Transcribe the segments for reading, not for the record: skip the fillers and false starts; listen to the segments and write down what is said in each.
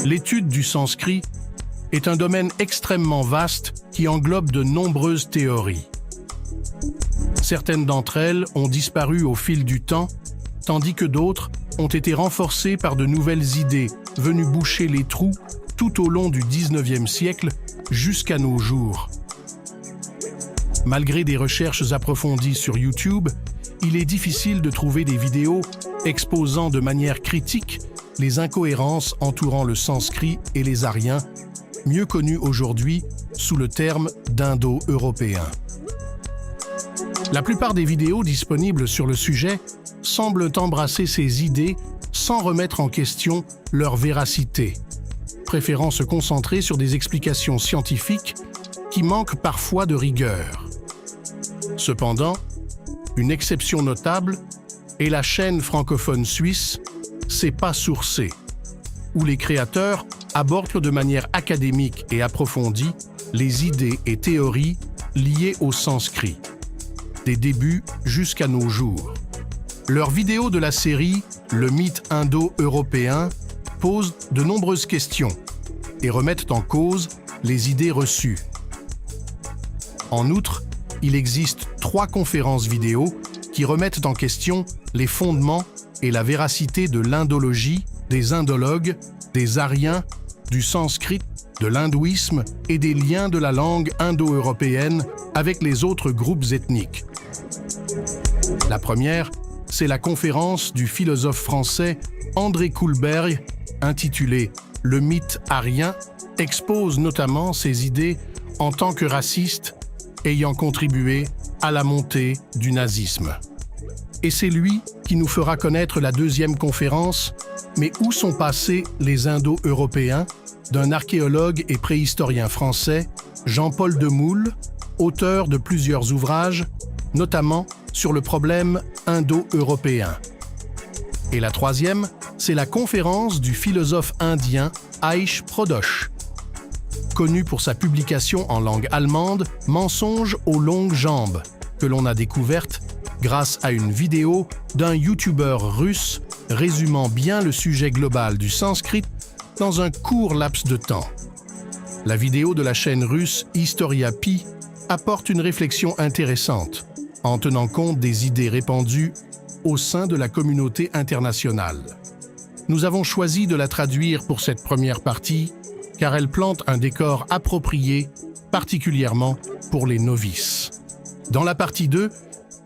L'étude du sanskrit est un domaine extrêmement vaste qui englobe de nombreuses théories. Certaines d'entre elles ont disparu au fil du temps, tandis que d'autres ont été renforcées par de nouvelles idées venues boucher les trous tout au long du XIXe siècle jusqu'à nos jours. Malgré des recherches approfondies sur YouTube, il est difficile de trouver des vidéos exposant de manière critique les incohérences entourant le sanskrit et les Aryens, mieux connus aujourd'hui sous le terme d'indo-européens. La plupart des vidéos disponibles sur le sujet semblent embrasser ces idées sans remettre en question leur véracité, préférant se concentrer sur des explications scientifiques qui manquent parfois de rigueur. Cependant, une exception notable est la chaîne francophone suisse C'est pas sourcé, où les créateurs abordent de manière académique et approfondie les idées et théories liées au sanskrit, des débuts jusqu'à nos jours. Leurs vidéos de la série « Le mythe indo-européen » posent de nombreuses questions et remettent en cause les idées reçues. En outre, il existe 3 conférences vidéo qui remettent en question les fondements et la véracité de l'indologie, des indologues, des Aryens, du sanskrit, de l'hindouisme et des liens de la langue indo-européenne avec les autres groupes ethniques. La première, c'est la conférence du philosophe français André Koolberg, intitulée « Le mythe aryen », expose notamment ses idées en tant que raciste ayant contribué à la montée du nazisme. Et c'est lui qui nous fera connaître la deuxième conférence « Mais où sont passés les Indo-Européens » d'un archéologue et préhistorien français, Jean-Paul Demoule, auteur de plusieurs ouvrages, notamment sur le problème indo-européen. Et la troisième, c'est la conférence du philosophe indien Aish Pradosh, connu pour sa publication en langue allemande « Mensonges aux longues jambes », que l'on a découverte grâce à une vidéo d'un youtubeur russe résumant bien le sujet global du sanskrit dans un court laps de temps. La vidéo de la chaîne russe Historia.pi apporte une réflexion intéressante en tenant compte des idées répandues au sein de la communauté internationale. Nous avons choisi de la traduire pour cette première partie car elle plante un décor approprié, particulièrement pour les novices. Dans la partie 2,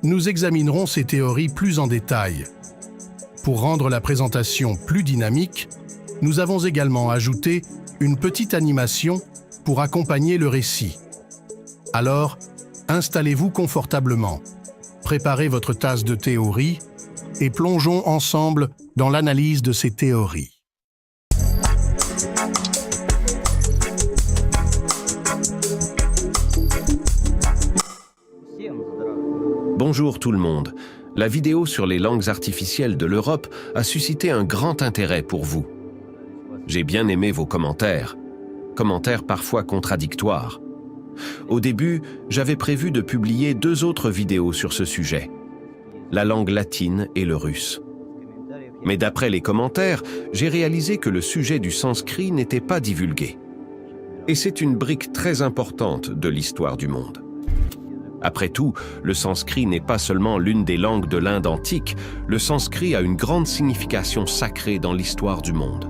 nous examinerons ces théories plus en détail. Pour rendre la présentation plus dynamique, nous avons également ajouté une petite animation pour accompagner le récit. Alors, installez-vous confortablement, préparez votre tasse de thé au riz et plongeons ensemble dans l'analyse de ces théories. Bonjour tout le monde. La vidéo sur les langues artificielles de l'Europe a suscité un grand intérêt pour vous. J'ai bien aimé vos commentaires parfois contradictoires. Au début, j'avais prévu de publier 2 autres vidéos sur ce sujet, la langue latine et le russe. Mais d'après les commentaires, j'ai réalisé que le sujet du sanskrit n'était pas divulgué. Et c'est une brique très importante de l'histoire du monde. Après tout, le sanskrit n'est pas seulement l'une des langues de l'Inde antique, le sanskrit a une grande signification sacrée dans l'histoire du monde.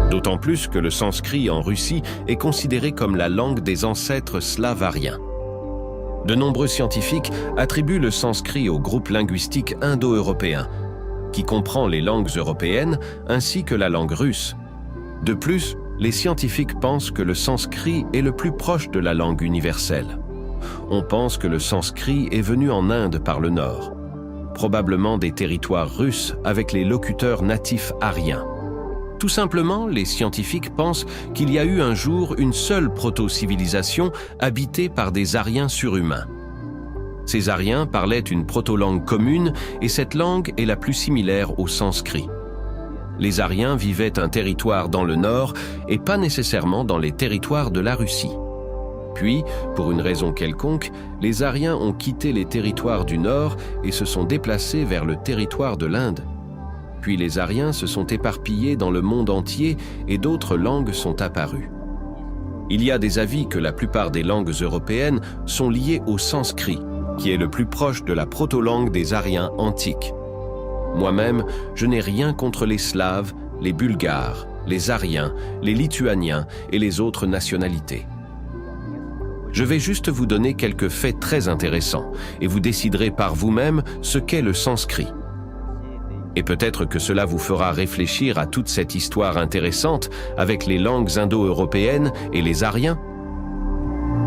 D'autant plus que le sanskrit en Russie est considéré comme la langue des ancêtres slaves aryens. De nombreux scientifiques attribuent le sanskrit au groupe linguistique indo-européen, qui comprend les langues européennes ainsi que la langue russe. De plus, les scientifiques pensent que le sanskrit est le plus proche de la langue universelle. On pense que le sanskrit est venu en Inde par le nord, probablement des territoires russes avec les locuteurs natifs aryens. Tout simplement, les scientifiques pensent qu'il y a eu un jour une seule proto-civilisation habitée par des Aryens surhumains. Ces Aryens parlaient une proto-langue commune et cette langue est la plus similaire au sanskrit. Les Aryens vivaient un territoire dans le nord et pas nécessairement dans les territoires de la Russie. Puis, pour une raison quelconque, les Aryens ont quitté les territoires du Nord et se sont déplacés vers le territoire de l'Inde. Puis les Aryens se sont éparpillés dans le monde entier et d'autres langues sont apparues. Il y a des avis que la plupart des langues européennes sont liées au sanskrit, qui est le plus proche de la proto-langue des Aryens antiques. Moi-même, je n'ai rien contre les Slaves, les Bulgares, les Aryens, les Lituaniens et les autres nationalités. Je vais juste vous donner quelques faits très intéressants et vous déciderez par vous-même ce qu'est le sanskrit. Et peut-être que cela vous fera réfléchir à toute cette histoire intéressante avec les langues indo-européennes et les Aryens.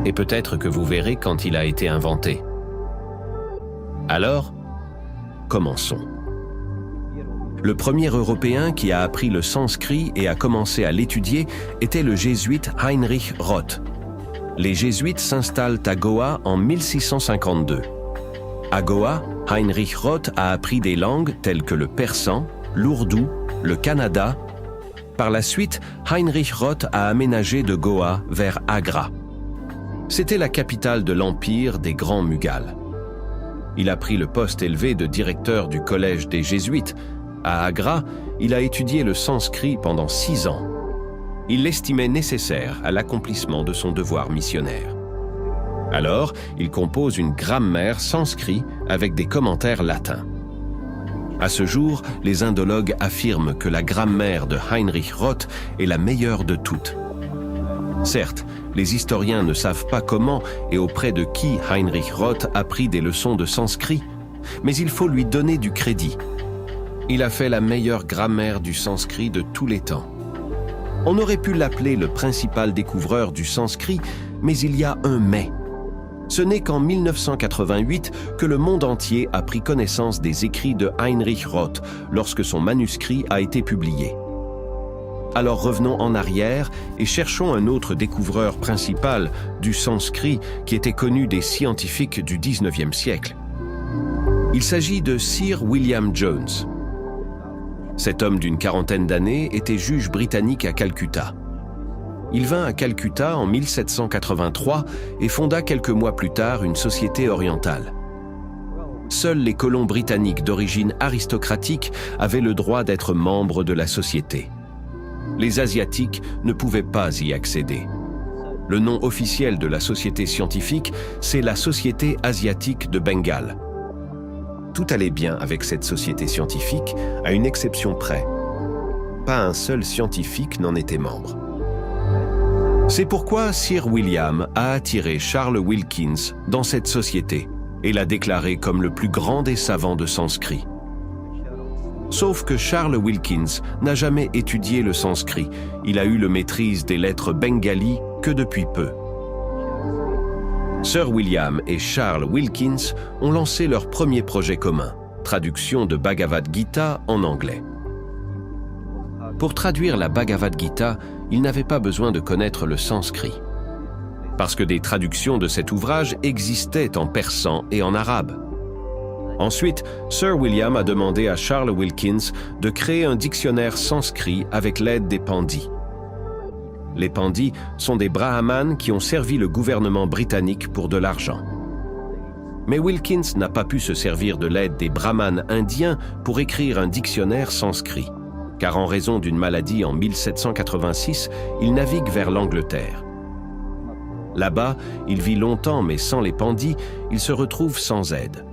Et peut-être que vous verrez quand il a été inventé. Alors, commençons. Le premier Européen qui a appris le sanskrit et a commencé à l'étudier était le jésuite Heinrich Roth. Les jésuites s'installent à Goa en 1652. À Goa, Heinrich Roth a appris des langues telles que le persan, l'ourdou, le kannada. Par la suite, Heinrich Roth a aménagé de Goa vers Agra. C'était la capitale de l'empire des Grands Mughals. Il a pris le poste élevé de directeur du collège des jésuites. À Agra, il a étudié le sanskrit pendant 6 ans. Il l'estimait nécessaire à l'accomplissement de son devoir missionnaire. Alors, il compose une grammaire sanskrit avec des commentaires latins. À ce jour, les indologues affirment que la grammaire de Heinrich Roth est la meilleure de toutes. Certes, les historiens ne savent pas comment et auprès de qui Heinrich Roth a pris des leçons de sanskrit, mais il faut lui donner du crédit. Il a fait la meilleure grammaire du sanskrit de tous les temps. On aurait pu l'appeler le principal découvreur du sanskrit, mais il y a un mais. Ce n'est qu'en 1988 que le monde entier a pris connaissance des écrits de Heinrich Roth lorsque son manuscrit a été publié. Alors revenons en arrière et cherchons un autre découvreur principal du sanskrit qui était connu des scientifiques du 19e siècle. Il s'agit de Sir William Jones. Cet homme d'une quarantaine d'années était juge britannique à Calcutta. Il vint à Calcutta en 1783 et fonda quelques mois plus tard une société orientale. Seuls les colons britanniques d'origine aristocratique avaient le droit d'être membres de la société. Les Asiatiques ne pouvaient pas y accéder. Le nom officiel de la société scientifique, c'est la Société asiatique de Bengale. Tout allait bien avec cette société scientifique, à une exception près. Pas un seul scientifique n'en était membre. C'est pourquoi Sir William a attiré Charles Wilkins dans cette société et l'a déclaré comme le plus grand des savants de sanskrit. Sauf que Charles Wilkins n'a jamais étudié le sanskrit. Il a eu le maîtrise des lettres bengali que depuis peu. Sir William et Charles Wilkins ont lancé leur premier projet commun, traduction de Bhagavad Gita en anglais. Pour traduire la Bhagavad Gita, ils n'avaient pas besoin de connaître le sanskrit, parce que des traductions de cet ouvrage existaient en persan et en arabe. Ensuite, Sir William a demandé à Charles Wilkins de créer un dictionnaire sanskrit avec l'aide des pandits. Les pandits sont des brahmanes qui ont servi le gouvernement britannique pour de l'argent. Mais Wilkins n'a pas pu se servir de l'aide des brahmanes indiens pour écrire un dictionnaire sanskrit, car en raison d'une maladie en 1786, il navigue vers l'Angleterre. Là-bas, il vit longtemps, mais sans les pandits, il se retrouve sans aide.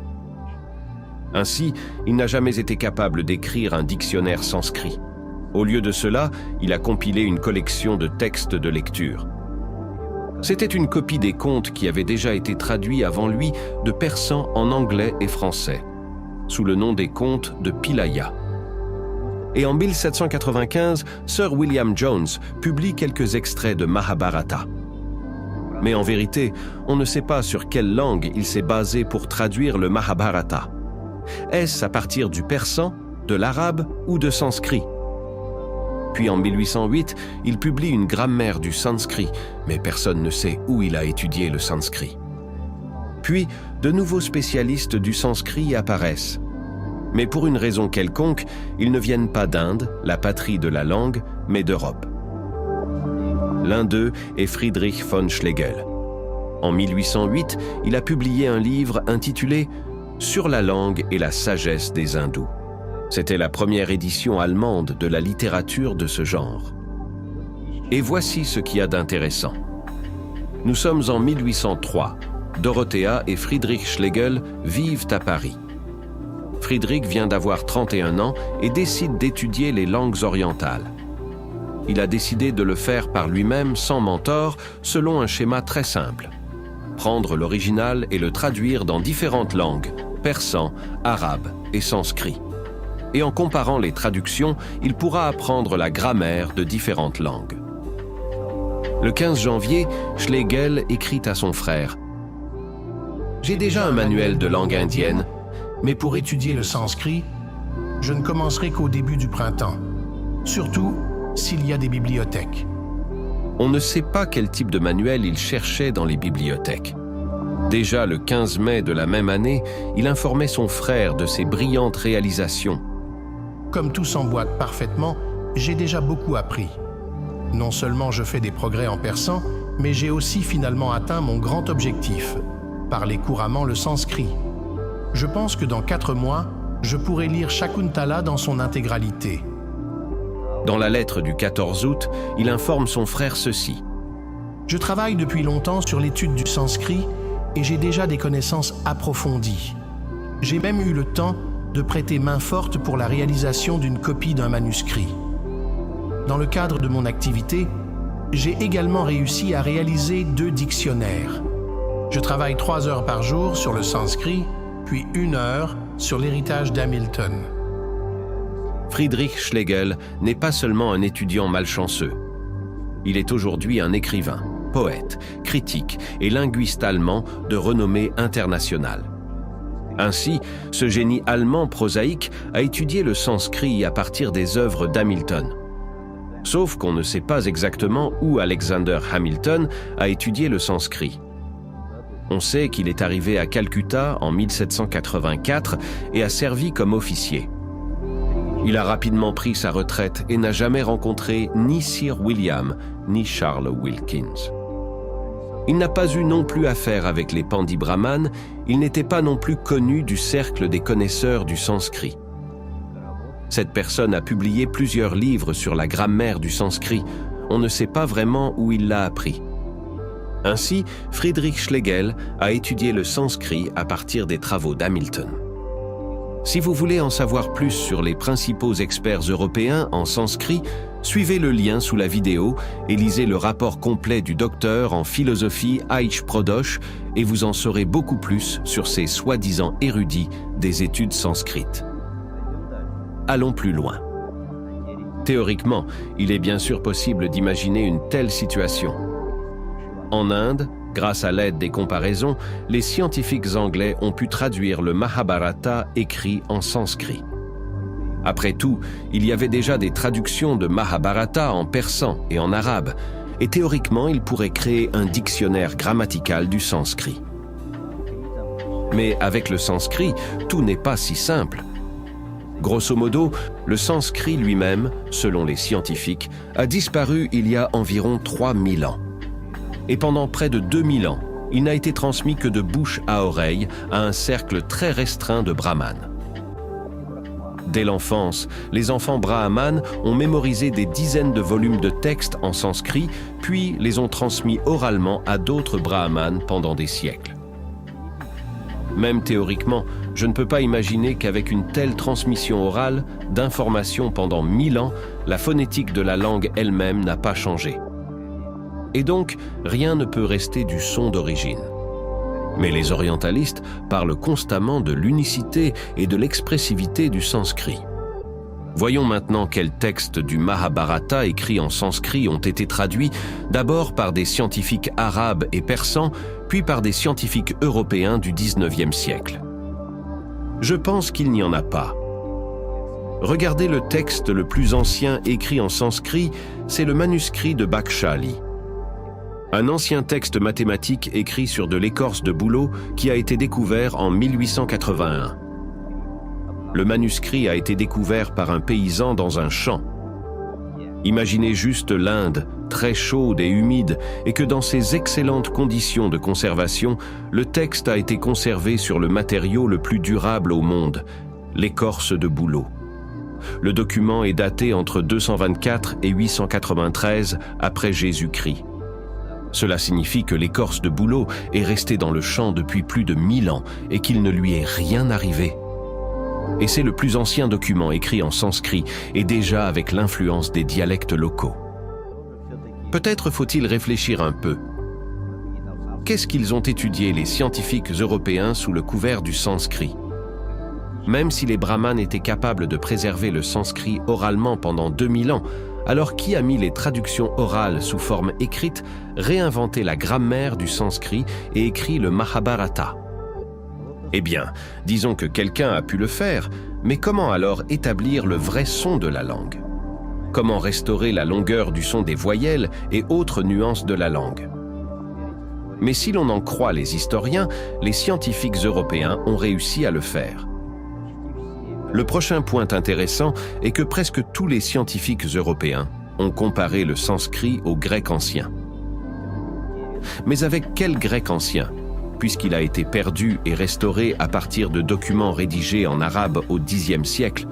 Ainsi, il n'a jamais été capable d'écrire un dictionnaire sanskrit. Au lieu de cela, il a compilé une collection de textes de lecture. C'était une copie des contes qui avaient déjà été traduits avant lui de persan en anglais et français, sous le nom des contes de Pilaya. Et en 1795, Sir William Jones publie quelques extraits de Mahabharata. Mais en vérité, on ne sait pas sur quelle langue il s'est basé pour traduire le Mahabharata. Est-ce à partir du persan, de l'arabe ou de sanskrit? Puis en 1808, il publie une grammaire du sanskrit, mais personne ne sait où il a étudié le sanskrit. Puis, de nouveaux spécialistes du sanskrit apparaissent. Mais pour une raison quelconque, ils ne viennent pas d'Inde, la patrie de la langue, mais d'Europe. L'un d'eux est Friedrich von Schlegel. En 1808, il a publié un livre intitulé « Sur la langue et la sagesse des hindous ». C'était la première édition allemande de la littérature de ce genre. Et voici ce qu'il y a d'intéressant. Nous sommes en 1803. Dorothea et Friedrich Schlegel vivent à Paris. Friedrich vient d'avoir 31 ans et décide d'étudier les langues orientales. Il a décidé de le faire par lui-même sans mentor, selon un schéma très simple. Prendre l'original et le traduire dans différentes langues, persan, arabe et sanskrit. Et en comparant les traductions, il pourra apprendre la grammaire de différentes langues. Le 15 janvier, Schlegel écrit à son frère « J'ai déjà un manuel de langue indienne, mais pour étudier le sanskrit, je ne commencerai qu'au début du printemps, surtout s'il y a des bibliothèques. » On ne sait pas quel type de manuel il cherchait dans les bibliothèques. Déjà le 15 mai de la même année, il informait son frère de ses brillantes réalisations. Comme tout s'emboîte parfaitement, j'ai déjà beaucoup appris. Non seulement je fais des progrès en persan, mais j'ai aussi finalement atteint mon grand objectif, parler couramment le sanskrit. Je pense que dans 4 mois, je pourrai lire Shakuntala dans son intégralité. Dans la lettre du 14 août, il informe son frère ceci. Je travaille depuis longtemps sur l'étude du sanskrit et j'ai déjà des connaissances approfondies. J'ai même eu le temps de prêter main forte pour la réalisation d'une copie d'un manuscrit. Dans le cadre de mon activité, j'ai également réussi à réaliser 2 dictionnaires. Je travaille 3 heures par jour sur le sanskrit, puis 1 heure sur l'héritage d'Hamilton. Friedrich Schlegel n'est pas seulement un étudiant malchanceux. Il est aujourd'hui un écrivain, poète, critique et linguiste allemand de renommée internationale. Ainsi, ce génie allemand prosaïque a étudié le sanskrit à partir des œuvres d'Hamilton. Sauf qu'on ne sait pas exactement où Alexander Hamilton a étudié le sanskrit. On sait qu'il est arrivé à Calcutta en 1784 et a servi comme officier. Il a rapidement pris sa retraite et n'a jamais rencontré ni Sir William ni Charles Wilkins. Il n'a pas eu non plus affaire avec les Pandit Brahmanes, il n'était pas non plus connu du cercle des connaisseurs du sanskrit. Cette personne a publié plusieurs livres sur la grammaire du sanskrit. On ne sait pas vraiment où il l'a appris. Ainsi, Friedrich Schlegel a étudié le sanskrit à partir des travaux d'Hamilton. Si vous voulez en savoir plus sur les principaux experts européens en sanskrit, suivez le lien sous la vidéo et lisez le rapport complet du docteur en philosophie Aish Pradosh et vous en saurez beaucoup plus sur ces soi-disant érudits des études sanskrites. Allons plus loin. Théoriquement, il est bien sûr possible d'imaginer une telle situation. En Inde, grâce à l'aide des comparaisons, les scientifiques anglais ont pu traduire le Mahabharata écrit en sanskrit. Après tout, il y avait déjà des traductions de Mahabharata en persan et en arabe, et théoriquement, ils pourraient créer un dictionnaire grammatical du sanskrit. Mais avec le sanskrit, tout n'est pas si simple. Grosso modo, le sanskrit lui-même, selon les scientifiques, a disparu il y a environ 3000 ans. Et pendant près de 2000 ans, il n'a été transmis que de bouche à oreille à un cercle très restreint de brahmanes. Dès l'enfance, les enfants brahmanes ont mémorisé des dizaines de volumes de textes en sanskrit, puis les ont transmis oralement à d'autres brahmanes pendant des siècles. Même théoriquement, je ne peux pas imaginer qu'avec une telle transmission orale d'informations pendant 1000 ans, la phonétique de la langue elle-même n'a pas changé. Et donc, rien ne peut rester du son d'origine. Mais les orientalistes parlent constamment de l'unicité et de l'expressivité du sanskrit. Voyons maintenant quels textes du Mahabharata écrits en sanskrit ont été traduits d'abord par des scientifiques arabes et persans, puis par des scientifiques européens du XIXe siècle. Je pense qu'il n'y en a pas. Regardez le texte le plus ancien écrit en sanskrit, c'est le manuscrit de Bakshali. Un ancien texte mathématique écrit sur de l'écorce de bouleau qui a été découvert en 1881. Le manuscrit a été découvert par un paysan dans un champ. Imaginez juste l'Inde, très chaude et humide, et que dans ces excellentes conditions de conservation, le texte a été conservé sur le matériau le plus durable au monde, l'écorce de bouleau. Le document est daté entre 224 et 893 après Jésus-Christ. Cela signifie que l'écorce de bouleau est restée dans le champ depuis plus de 1000 ans et qu'il ne lui est rien arrivé. Et c'est le plus ancien document écrit en sanskrit et déjà avec l'influence des dialectes locaux. Peut-être faut-il réfléchir un peu. Qu'est-ce qu'ils ont étudié les scientifiques européens sous le couvert du sanskrit? Même si les brahmanes étaient capables de préserver le sanskrit oralement pendant 2000 ans, alors qui a mis les traductions orales sous forme écrite, réinventé la grammaire du sanskrit et écrit le Mahabharata? Eh bien, disons que quelqu'un a pu le faire, mais comment alors établir le vrai son de la langue? Comment restaurer la longueur du son des voyelles et autres nuances de la langue? Mais si l'on en croit les historiens, les scientifiques européens ont réussi à le faire. Le prochain point intéressant est que presque tous les scientifiques européens ont comparé le sanskrit au grec ancien. Mais avec quel grec ancien, puisqu'il a été perdu et restauré à partir de documents rédigés en arabe au Xe siècle?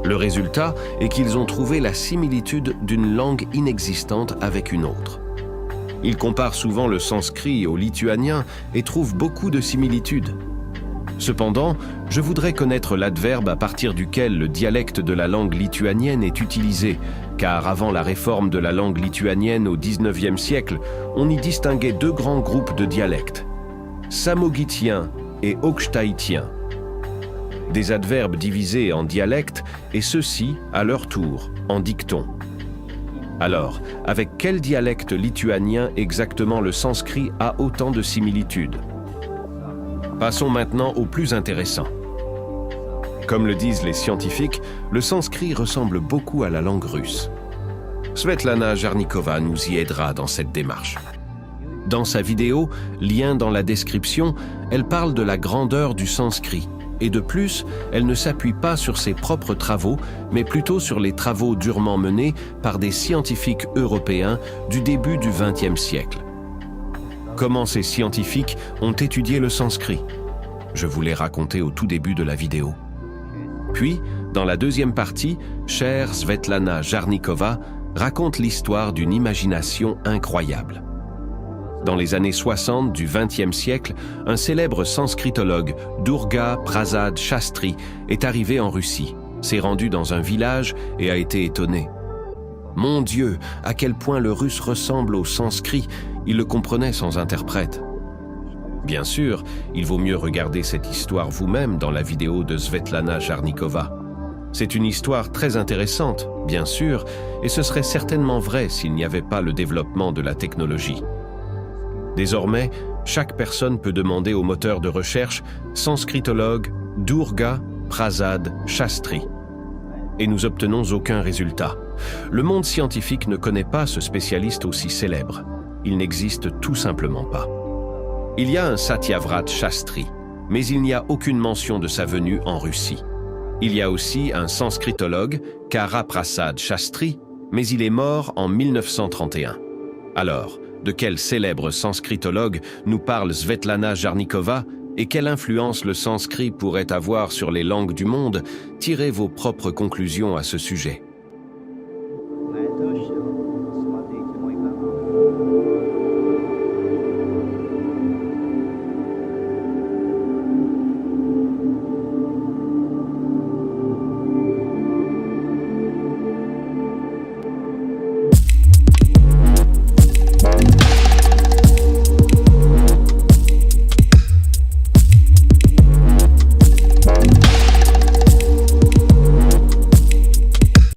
Le résultat est qu'ils ont trouvé la similitude d'une langue inexistante avec une autre. Ils comparent souvent le sanskrit au lituanien et trouvent beaucoup de similitudes. Cependant, je voudrais connaître l'adverbe à partir duquel le dialecte de la langue lituanienne est utilisé, car avant la réforme de la langue lituanienne au XIXe siècle, on y distinguait deux grands groupes de dialectes, samogitien et aukštaitien. Des adverbes divisés en dialectes et ceux-ci, à leur tour, en dictons. Alors, avec quel dialecte lituanien exactement le sanskrit a autant de similitudes? Passons maintenant au plus intéressant. Comme le disent les scientifiques, le sanskrit ressemble beaucoup à la langue russe. Svetlana Jarnikova nous y aidera dans cette démarche. Dans sa vidéo, lien dans la description, elle parle de la grandeur du sanskrit. Et de plus, elle ne s'appuie pas sur ses propres travaux, mais plutôt sur les travaux durement menés par des scientifiques européens du début du XXe siècle. Comment ces scientifiques ont étudié le sanskrit? Je vous l'ai raconté au tout début de la vidéo. Puis, dans la deuxième partie, chère Svetlana Jarnikova raconte l'histoire d'une imagination incroyable. Dans les années 60 du XXe siècle, un célèbre sanskritologue, Durga Prasad Shastri, est arrivé en Russie, s'est rendu dans un village et a été étonné. Mon Dieu, à quel point le russe ressemble au sanskrit, il le comprenait sans interprète. Bien sûr, il vaut mieux regarder cette histoire vous-même dans la vidéo de Svetlana Jarnikova. C'est une histoire très intéressante, bien sûr, et ce serait certainement vrai s'il n'y avait pas le développement de la technologie. Désormais, chaque personne peut demander au moteur de recherche « sanskritologue Durga Prasad Shastri » et nous obtenons aucun résultat. Le monde scientifique ne connaît pas ce spécialiste aussi célèbre. Il n'existe tout simplement pas. Il y a un Satyavrat Shastri, mais il n'y a aucune mention de sa venue en Russie. Il y a aussi un sanskritologue, Kara Prasad Shastri, mais il est mort en 1931. Alors, de quel célèbre sanskritologue nous parle Svetlana Jarnikova et quelle influence le sanskrit pourrait avoir sur les langues du monde? Tirez vos propres conclusions à ce sujet.